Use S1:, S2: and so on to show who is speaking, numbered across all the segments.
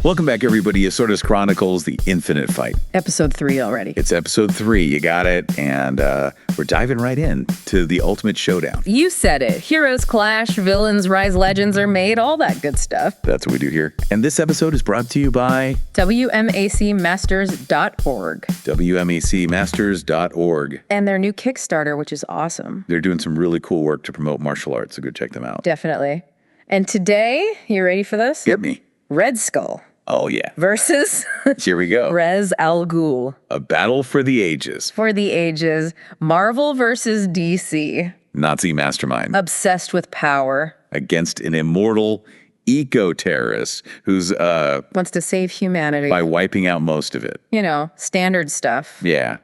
S1: Welcome back, everybody. Assortus Chronicles, The Infinite Fight.
S2: Episode 3 already.
S1: It's episode 3. You got it. And we're diving right in to the ultimate showdown.
S2: You said it. Heroes clash, villains rise, legends are made, all that good stuff.
S1: That's what we do here. And this episode is brought to you by
S2: WMACmasters.org.
S1: WMACmasters.org.
S2: And their new Kickstarter, which is awesome.
S1: They're doing some really cool work to promote martial arts, so go check them out.
S2: Definitely. And today, you ready for this?
S1: Get me.
S2: Red Skull.
S1: Oh, yeah.
S2: Versus
S1: Here we go.
S2: Rez Al Ghul.
S1: A battle for the ages.
S2: For the ages. Marvel versus DC.
S1: Nazi mastermind.
S2: Obsessed with power.
S1: Against an immortal eco-terrorist who's
S2: wants to save humanity.
S1: by wiping out most of it.
S2: You know, standard stuff.
S1: Yeah.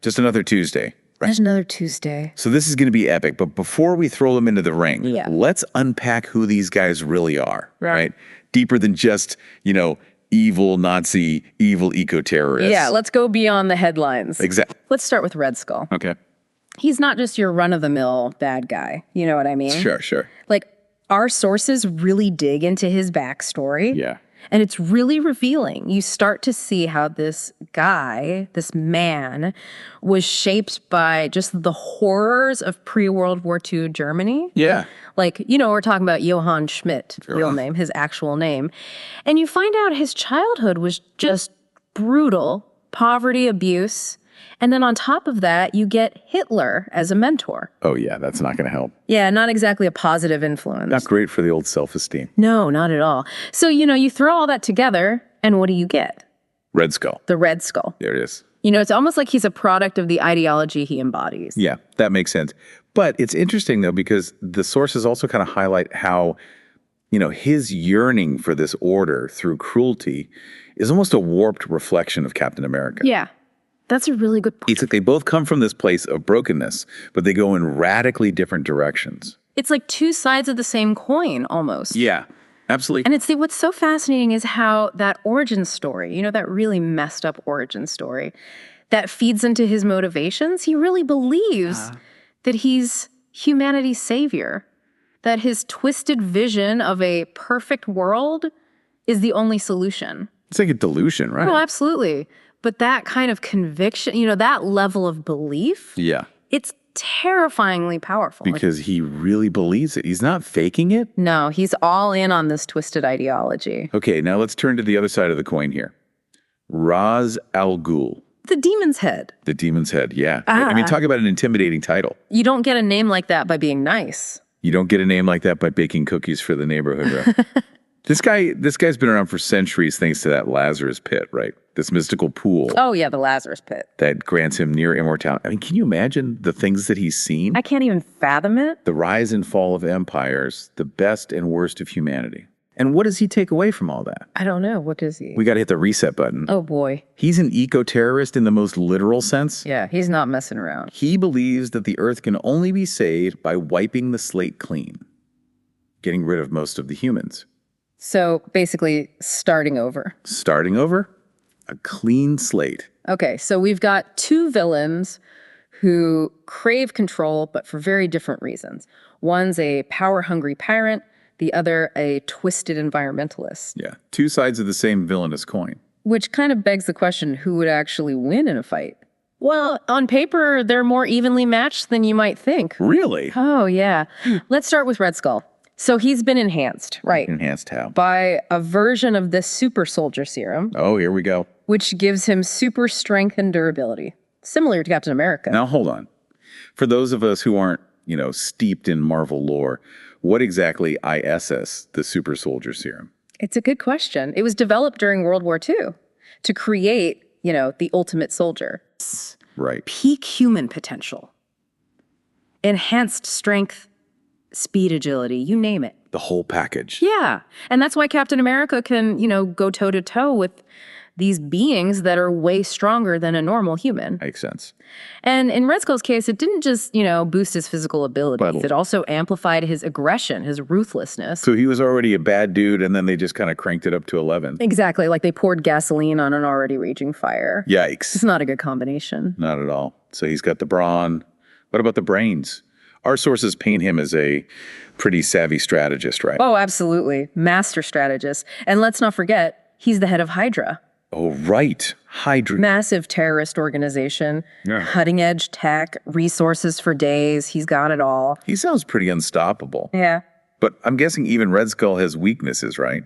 S1: Just another Tuesday.
S2: There's another Tuesday.
S1: So this is going to be epic. But before we throw them into the ring, let's unpack who these guys really are, right? Deeper than just, evil Nazi, evil eco-terrorists.
S2: Yeah, let's go beyond the headlines.
S1: Exactly.
S2: Let's start with Red Skull.
S1: Okay.
S2: He's not just your run-of-the-mill bad guy. You know what I mean?
S1: Sure.
S2: Like, our sources really dig into his backstory.
S1: Yeah.
S2: And it's really revealing. You start to see how this guy, this man, was shaped by just the horrors of pre-World War II Germany.
S1: Yeah.
S2: Like, we're talking about Johann Schmidt, real name, his actual name. And you find out his childhood was just brutal, poverty, abuse. And then on top of that, you get Hitler as a mentor.
S1: Oh, yeah, that's not going to help.
S2: Yeah, not exactly a positive influence.
S1: Not great for the old self-esteem.
S2: No, not at all. So, you throw all that together, and what do you get?
S1: Red Skull.
S2: The Red Skull.
S1: There it is.
S2: It's almost like he's a product of the ideology he embodies.
S1: Yeah, that makes sense. But it's interesting, though, because the sources also kind of highlight how, his yearning for this order through cruelty is almost a warped reflection of Captain America.
S2: Yeah. That's a really good point.
S1: It's like they both come from this place of brokenness, but they go in radically different directions.
S2: It's like two sides of the same coin, almost.
S1: Yeah, absolutely.
S2: And what's so fascinating is how that origin story, that really messed up origin story, that feeds into his motivations. He really believes that he's humanity's savior, that his twisted vision of a perfect world is the only solution.
S1: It's like a delusion, right?
S2: Oh, absolutely. But that kind of conviction, that level of belief, it's terrifyingly powerful.
S1: Because he really believes it. He's not faking it.
S2: No, he's all in on this twisted ideology.
S1: Okay, now let's turn to the other side of the coin here. Raz Al Ghul.
S2: The demon's head.
S1: The demon's head, yeah. I mean, talk about an intimidating title.
S2: You don't get a name like that by being nice.
S1: You don't get a name like that by baking cookies for the neighborhood, right? This guy's been around for centuries thanks to that Lazarus pit, right? This mystical pool.
S2: Oh, yeah, the Lazarus pit.
S1: That grants him near immortality. I mean, can you imagine the things that he's seen?
S2: I can't even fathom it.
S1: The rise and fall of empires, the best and worst of humanity. And what does he take away from all that?
S2: I don't know. What does he?
S1: We got to hit the reset button.
S2: Oh, boy.
S1: He's an eco-terrorist in the most literal sense.
S2: Yeah, he's not messing around.
S1: He believes that the earth can only be saved by wiping the slate clean, getting rid of most of the humans.
S2: So basically, starting over.
S1: Starting over? A clean slate.
S2: Okay, so we've got two villains who crave control, but for very different reasons. One's a power-hungry tyrant, the other a twisted environmentalist.
S1: Yeah, two sides of the same villainous coin.
S2: Which kind of begs the question, who would actually win in a fight? Well, on paper, they're more evenly matched than you might think.
S1: Really?
S2: Oh, yeah. Let's start with Red Skull. So he's been enhanced, right?
S1: Enhanced how?
S2: By a version of the super soldier serum.
S1: Oh, here we go.
S2: Which gives him super strength and durability, similar to Captain America.
S1: Now, hold on. For those of us who aren't, steeped in Marvel lore, what exactly ISS, the super soldier serum?
S2: It's a good question. It was developed during World War II to create, the ultimate soldier.
S1: Right.
S2: Peak human potential. Enhanced strength, speed, agility, you name it.
S1: The whole package.
S2: Yeah. And that's why Captain America can, go toe-to-toe with these beings that are way stronger than a normal human.
S1: Makes sense.
S2: And in Red Skull's case, it didn't just, boost his physical abilities. It also amplified his aggression, his ruthlessness.
S1: So he was already a bad dude, and then they just kind of cranked it up to 11.
S2: Exactly. Like they poured gasoline on an already raging fire.
S1: Yikes.
S2: It's not a good combination.
S1: Not at all. So he's got the brawn. What about the brains? Our sources paint him as a pretty savvy strategist, right?
S2: Oh, absolutely. Master strategist. And let's not forget, He's the head of Hydra.
S1: Oh, right. Hydra.
S2: Massive terrorist organization,
S1: Yeah.
S2: cutting edge tech, resources for days. He's got it all.
S1: He sounds pretty unstoppable.
S2: Yeah.
S1: But I'm guessing even Red Skull has weaknesses, right?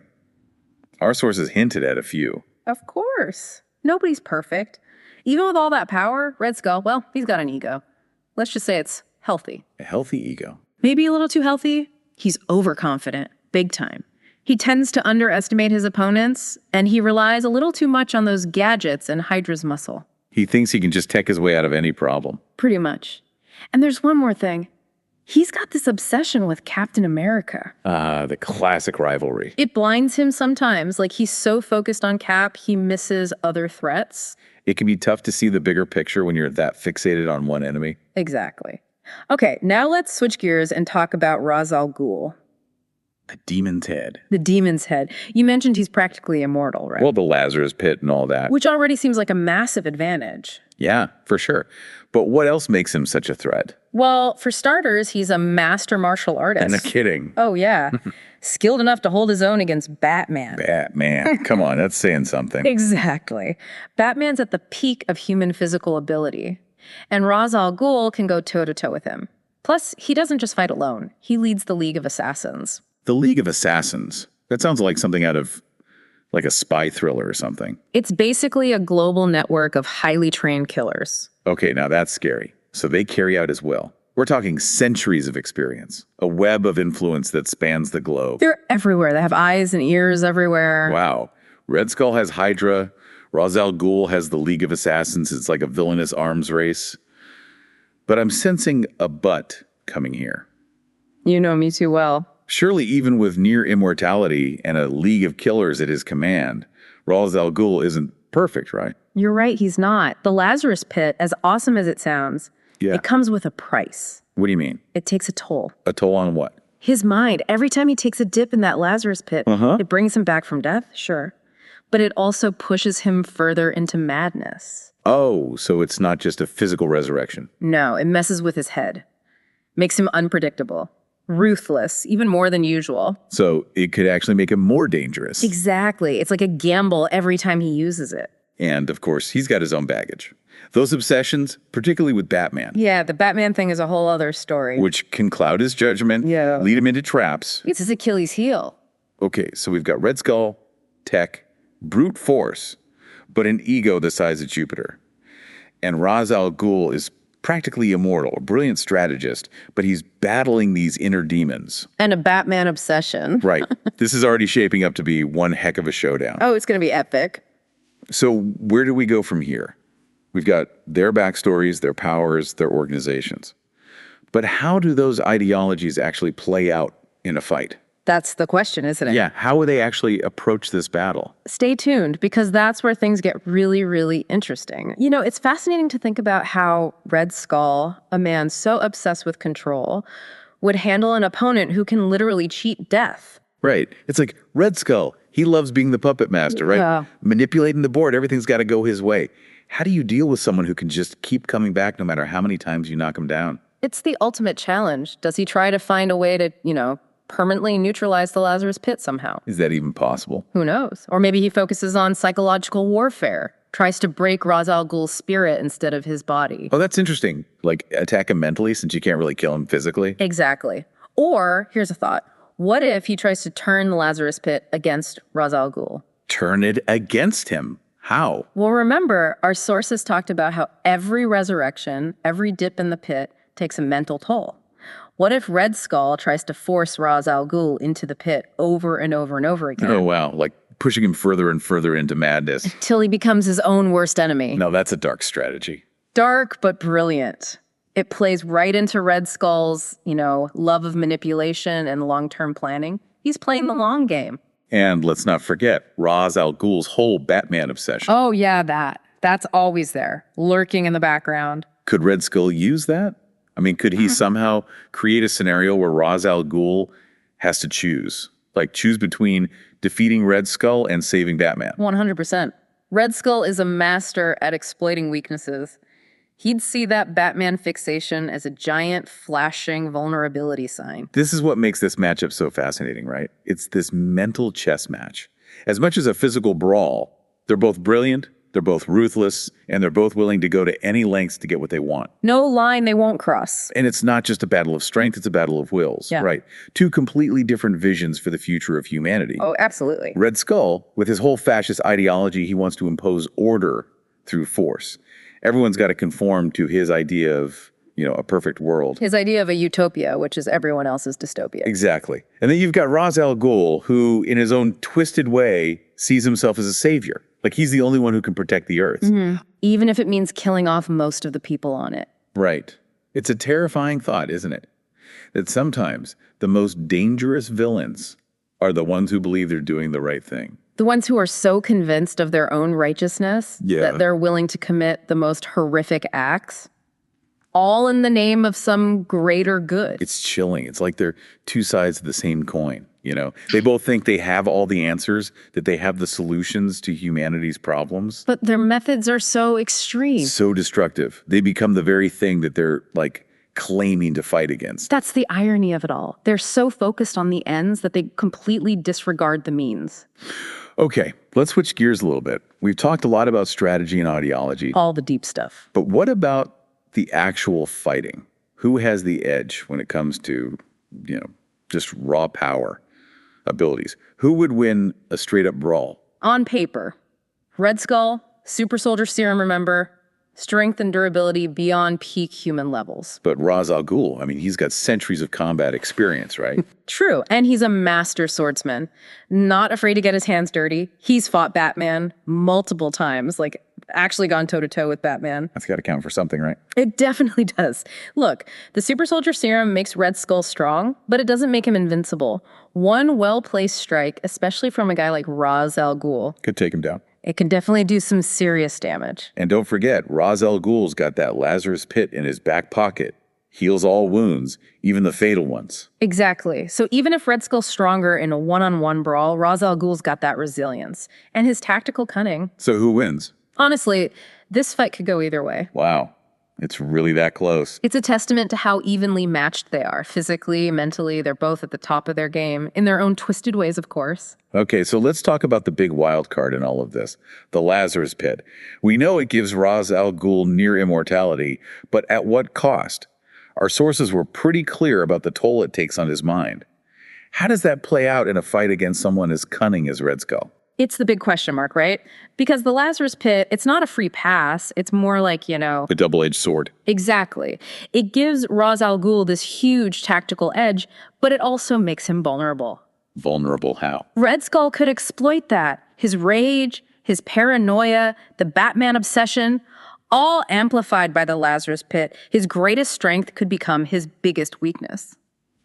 S1: Our sources hinted at a few.
S2: Of course. Nobody's perfect. Even with all that power, Red Skull, well, he's got an ego. Let's just say it's healthy.
S1: A healthy ego.
S2: Maybe a little too healthy. He's overconfident, big time. He tends to underestimate his opponents, and he relies a little too much on those gadgets and Hydra's muscle.
S1: He thinks he can just tech his way out of any problem.
S2: Pretty much. And there's one more thing. He's got this obsession with Captain America.
S1: The classic rivalry.
S2: It blinds him sometimes. Like, he's so focused on Cap, he misses other threats.
S1: It can be tough to see the bigger picture when you're that fixated on one enemy.
S2: Exactly. Okay, now let's switch gears and talk about Ra's al Ghul.
S1: The demon's head.
S2: The demon's head. You mentioned he's practically immortal, right?
S1: Well, the Lazarus pit and all that.
S2: Which already seems like a massive advantage.
S1: Yeah, for sure. But what else makes him such a threat?
S2: Well, for starters, he's a master martial artist.
S1: No kidding.
S2: Oh, yeah. Skilled enough to hold his own against Batman.
S1: Batman. Come on, that's saying something.
S2: Exactly. Batman's at the peak of human physical ability. And Ra's al Ghul can go toe-to-toe with him. Plus, he doesn't just fight alone. He leads the League of Assassins.
S1: The League of Assassins. That sounds like something out of like a spy thriller or something.
S2: It's basically a global network of highly trained killers.
S1: Okay, now that's scary. So they carry out his will. We're talking centuries of experience, a web of influence that spans the globe.
S2: They're everywhere. They have eyes and ears everywhere.
S1: Wow. Red Skull has Hydra. Ra's al Ghul has the League of Assassins. It's like a villainous arms race. But I'm sensing a but coming here.
S2: You know me too well.
S1: Surely even with near immortality and a league of killers at his command, Ra's al Ghul isn't perfect, right?
S2: You're right, he's not. The Lazarus Pit, as awesome as it sounds,
S1: Yeah.
S2: it comes with a price.
S1: What do you mean?
S2: It takes a toll.
S1: A toll on what?
S2: His mind, every time he takes a dip in that Lazarus Pit, it brings him back from death, sure. But it also pushes him further into madness.
S1: Oh, so it's not just a physical resurrection.
S2: No, it messes with his head. Makes him unpredictable. Ruthless, even more than usual.
S1: So it could actually make him more dangerous.
S2: Exactly. It's like a gamble every time he uses it.
S1: And, of course, he's got his own baggage. Those obsessions, particularly with Batman,
S2: Yeah, the Batman thing is a whole other story.
S1: which can cloud his judgment,
S2: Yeah.
S1: lead him into traps.
S2: It's his Achilles heel.
S1: Okay, so we've got Red Skull, tech, brute force, but an ego the size of Jupiter. And Ra's al Ghul is practically immortal, a brilliant strategist, but he's battling these inner demons.
S2: And a Batman obsession.
S1: Right. This is already shaping up to be one heck of a showdown.
S2: Oh, it's going to be epic.
S1: So where do we go from here? We've got their backstories, their powers, their organizations. But how do those ideologies actually play out in a fight?
S2: That's the question, isn't it?
S1: Yeah, how would they actually approach this battle?
S2: Stay tuned, because that's where things get really, really interesting. You know, it's fascinating to think about how Red Skull, a man so obsessed with control, would handle an opponent who can literally cheat death.
S1: Right. It's like Red Skull, he loves being the puppet master, right?
S2: Yeah.
S1: Manipulating the board, everything's got to go his way. How do you deal with someone who can just keep coming back no matter how many times you knock him down?
S2: It's the ultimate challenge. Does he try to find a way to, permanently neutralize the Lazarus Pit somehow?
S1: Is that even possible?
S2: Who knows? Or maybe he focuses on psychological warfare, tries to break Ra's al Ghul's spirit instead of his body.
S1: Oh, that's interesting. Like attack him mentally since you can't really kill him physically?
S2: Exactly. Or, here's a thought. What if he tries to turn the Lazarus Pit against Ra's al Ghul?
S1: Turn it against him. How?
S2: Well, remember, our sources talked about how every resurrection, every dip in the pit, takes a mental toll. What if Red Skull tries to force Ra's al Ghul into the pit over and over and over again?
S1: Oh, wow. Like pushing him further and further into madness.
S2: Till he becomes his own worst enemy.
S1: No, that's a dark strategy.
S2: Dark, but brilliant. It plays right into Red Skull's, love of manipulation and long-term planning. He's playing the long game.
S1: And let's not forget Ra's al Ghul's whole Batman obsession.
S2: Oh, yeah, That's always there, lurking in the background.
S1: Could Red Skull use that? I mean, could he somehow create a scenario where Ra's al Ghul has to choose? Like choose between defeating Red Skull and saving Batman?
S2: 100%. Red Skull is a master at exploiting weaknesses. He'd see that Batman fixation as a giant, flashing vulnerability sign.
S1: This is what makes this matchup so fascinating, right? It's this mental chess match. as much as a physical brawl, they're both brilliant, they're both ruthless, and they're both willing to go to any lengths to get what they want.
S2: No line they won't cross.
S1: And it's not just a battle of strength, it's a battle of wills.
S2: Yeah.
S1: Right. Two completely different visions for the future of humanity.
S2: Oh, absolutely.
S1: Red Skull, with his whole fascist ideology, he wants to impose order through force. Everyone's got to conform to his idea of, a perfect world.
S2: His idea of a utopia, which is everyone else's dystopia.
S1: Exactly. And then you've got Ra's al Ghul, who, in his own twisted way, sees himself as a savior. Like he's the only one who can protect the earth.
S2: Even if it means killing off most of the people on it.
S1: Right. It's a terrifying thought, isn't it? That sometimes the most dangerous villains are the ones who believe they're doing the right thing.
S2: The ones who are so convinced of their own righteousness that they're willing to commit the most horrific acts, all in the name of some greater good.
S1: It's chilling. It's like they're two sides of the same coin. They both think they have all the answers, that they have the solutions to humanity's problems.
S2: But their methods are so extreme.
S1: So destructive. They become the very thing that they're claiming to fight against.
S2: That's the irony of it all. They're so focused on the ends that they completely disregard the means.
S1: Okay, let's switch gears a little bit. We've talked a lot about strategy and ideology.
S2: All the deep stuff.
S1: But what about the actual fighting? Who has the edge when it comes to, just raw power abilities? Who would win a straight up brawl?
S2: On paper, Red Skull, super soldier serum, remember, strength and durability beyond peak human levels.
S1: But Ra's al Ghul, he's got centuries of combat experience, right?
S2: True, and he's a master swordsman, not afraid to get his hands dirty. He's fought Batman multiple times, actually gone toe-to-toe with Batman.
S1: That's got to count for something, right?
S2: It definitely does. Look, the super soldier serum makes Red Skull strong, but it doesn't make him invincible. One well-placed strike, especially from a guy like Ra's al Ghul,
S1: could take him down.
S2: It can definitely do some serious damage.
S1: And don't forget, Ra's al Ghul's got that Lazarus pit in his back pocket. Heals all wounds, even the fatal ones.
S2: Exactly. So even if Red Skull's stronger in a one-on-one brawl, Ra's al Ghul's got that resilience. And his tactical cunning.
S1: So who wins?
S2: Honestly, this fight could go either way.
S1: Wow. It's really that close.
S2: It's a testament to how evenly matched they are. Physically, mentally, they're both at the top of their game. In their own twisted ways, of course.
S1: Okay, so let's talk about the big wild card in all of this. The Lazarus Pit. We know it gives Ra's al Ghul near immortality, but at what cost? Our sources were pretty clear about the toll it takes on his mind. How does that play out in a fight against someone as cunning as Red Skull?
S2: It's the big question mark, right? Because the Lazarus Pit, it's not a free pass. It's more like,
S1: a double-edged sword.
S2: Exactly. It gives Ra's al Ghul this huge tactical edge, but it also makes him vulnerable.
S1: Vulnerable how?
S2: Red Skull could exploit that. His rage, his paranoia, the Batman obsession, all amplified by the Lazarus Pit. His greatest strength could become his biggest weakness.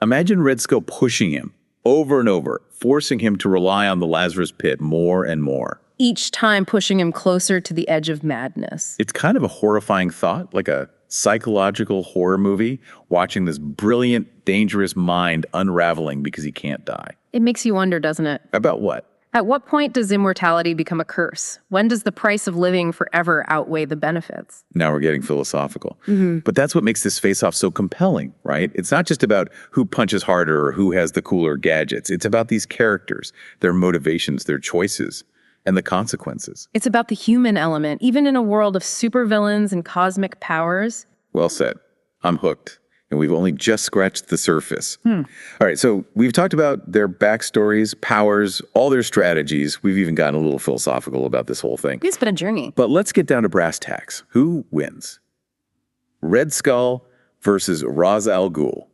S1: Imagine Red Skull pushing him over and over, forcing him to rely on the Lazarus Pit more and more.
S2: Each time pushing him closer to the edge of madness.
S1: It's kind of a horrifying thought, like a psychological horror movie, watching this brilliant, dangerous mind unraveling because he can't die.
S2: It makes you wonder, doesn't it?
S1: About what?
S2: At what point does immortality become a curse? When does the price of living forever outweigh the benefits?
S1: Now we're getting philosophical. But that's what makes this face-off so compelling, right? It's not just about who punches harder or who has the cooler gadgets. It's about these characters, their motivations, their choices, and the consequences.
S2: It's about the human element, even in a world of supervillains and cosmic powers.
S1: Well said. I'm hooked. And we've only just scratched the surface. All right, so we've talked about their backstories, powers, all their strategies. We've even gotten a little philosophical about this whole thing.
S2: It's been a journey.
S1: But let's get down to brass tacks. Who wins? Red Skull versus Ra's al Ghul.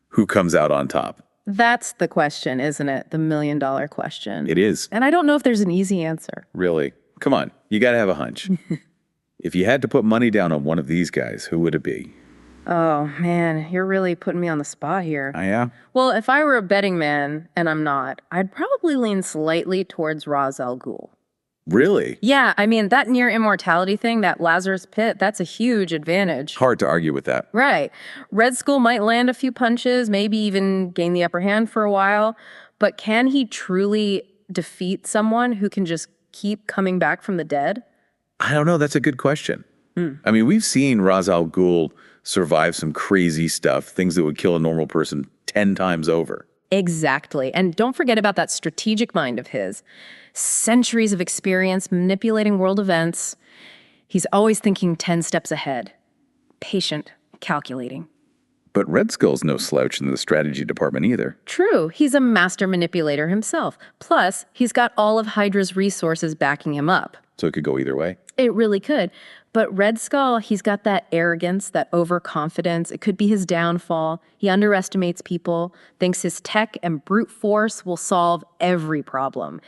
S1: Who comes out on top?
S2: That's the question, isn't it? The million-dollar question.
S1: It is.
S2: And I don't know if there's an easy answer.
S1: Really? Come on, you gotta have a hunch. If you had to put money down on one of these guys, who would it be?
S2: Oh, man, you're really putting me on the spot here.
S1: Oh, yeah?
S2: Well, if I were a betting man, and I'm not, I'd probably lean slightly towards Ra's al Ghul.
S1: Really?
S2: Yeah, that near immortality thing, that Lazarus Pit, that's a huge advantage.
S1: Hard to argue with that.
S2: Right. Red Skull might land a few punches, maybe even gain the upper hand for a while, but can he truly defeat someone who can just keep coming back from the dead?
S1: I don't know. That's a good question. We've seen Ra's al Ghul survive some crazy stuff, things that would kill a normal person 10 times over.
S2: Exactly. And don't forget about that strategic mind of his. Centuries of experience manipulating world events. He's always thinking 10 steps ahead. Patient, calculating.
S1: But Red Skull's no slouch in the strategy department either.
S2: True, he's a master manipulator himself. Plus, he's got all of Hydra's resources backing him up.
S1: So it could go either way.
S2: It really could. But Red Skull, he's got that arrogance, that overconfidence. It could be his downfall. He underestimates people, thinks his tech and brute force will solve every problem.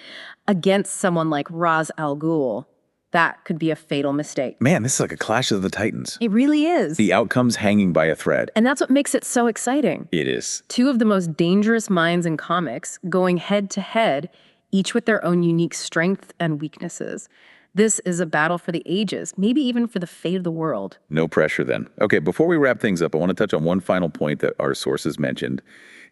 S2: Against someone like Ra's al Ghul, that could be a fatal mistake.
S1: Man, this is like a Clash of the Titans.
S2: It really is.
S1: The outcome's hanging by a thread.
S2: And that's what makes it so exciting.
S1: It is.
S2: Two of the most dangerous minds in comics going head to head, each with their own unique strengths and weaknesses. This is a battle for the ages, maybe even for the fate of the world.
S1: No pressure then. Okay, before we wrap things up, I want to touch on one final point that our sources mentioned.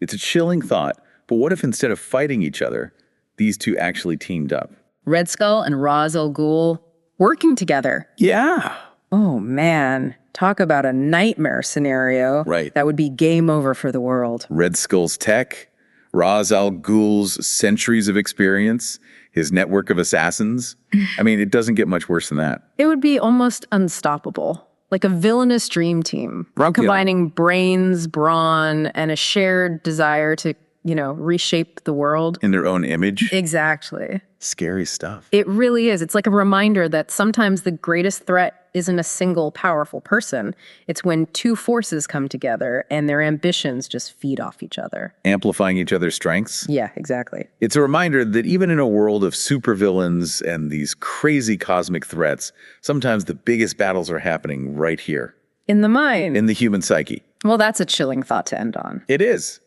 S1: It's a chilling thought, but what if instead of fighting each other, these two actually teamed up?
S2: Red Skull and Ra's al Ghul working together.
S1: Yeah.
S2: Oh man, talk about a nightmare scenario.
S1: Right.
S2: That would be game over for the world.
S1: Red Skull's tech, Ra's al Ghul's centuries of experience, his network of assassins. I mean, it doesn't get much worse than that.
S2: It would be almost unstoppable. Like a villainous dream team. Combining brains, brawn, and a shared desire to, reshape the world.
S1: In their own image.
S2: Exactly.
S1: Scary stuff.
S2: It really is. It's like a reminder that sometimes the greatest threat isn't a single powerful person. It's when two forces come together and their ambitions just feed off each other.
S1: Amplifying each other's strengths.
S2: Yeah, exactly.
S1: It's a reminder that even in a world of supervillains and these crazy cosmic threats, sometimes the biggest battles are happening right here.
S2: In the mind.
S1: In the human psyche.
S2: Well, that's a chilling thought to end on.
S1: It is.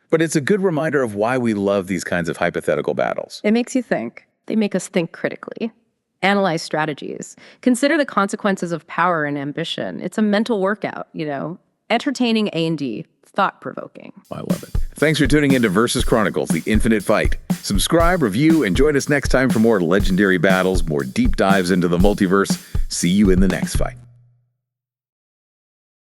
S1: But it's a good reminder of why we love these kinds of hypothetical battles.
S2: It makes you think. They make us think critically. Analyze strategies. Consider the consequences of power and ambition. It's a mental workout, Entertaining A&D. Thought-provoking.
S1: I love it. Thanks for tuning into Versus Chronicles, The Infinite Fight. Subscribe, review, and join us next time for more legendary battles, more deep dives into the multiverse. See you in the next fight.